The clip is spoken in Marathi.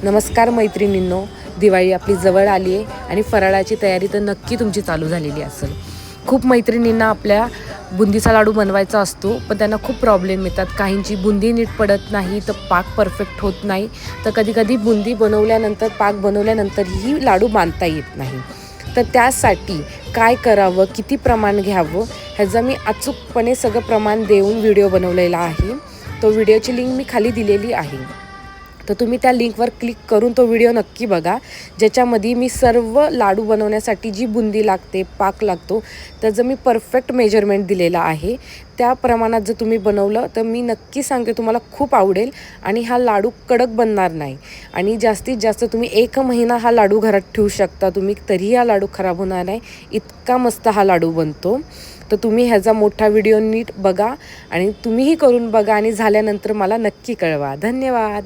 नमस्कार मैत्रिणींनो, दिवाळी आपली जवळ आली आहे आणि फराळाची तयारी तर नक्की तुमची चालू झालेली असेल. खूप मैत्रिणींना आपल्या बुंदीचा लाडू बनवायचा असतो, पण त्यांना खूप प्रॉब्लेम येतात. काहींची बुंदी नीट पडत नाही, तर पाक परफेक्ट होत नाही, तर कधीकधी बुंदी बनवल्यानंतर पाक बनवल्यानंतरही लाडू बांधता येत नाही. तर त्यासाठी काय करावं, किती प्रमाण घ्यावं, ह्याचं मी अचूकपणे सगळं प्रमाण देऊन व्हिडिओ बनवलेला आहे. तो व्हिडिओची लिंक मी खाली दिलेली आहे, तर तुम्ही त्या लिंकवर क्लिक करून तो व्हिडिओ नक्की बघा, ज्याच्यामध्ये मी सर्व लाडू बनवण्यासाठी जी बुंदी लागते, पाक लागतो, त्याचं मी परफेक्ट मेजरमेंट दिलेलं आहे. त्या प्रमाणात जर तुम्ही बनवलं तर मी नक्की सांगते तुम्हाला खूप आवडेल आणि हा लाडू कडक बनणार नाही. आणि जास्तीत जास्त तुम्ही 1 महिना हा लाडू घरात ठेवू शकता तुम्ही, तरीही हा लाडू खराब होणार नाही. इतका मस्त हा लाडू बनतो. तर तुम्ही ह्याचा मोठा व्हिडिओ नीट बघा आणि तुम्हीही करून बघा आणि झाल्यानंतर मला नक्की कळवा. धन्यवाद.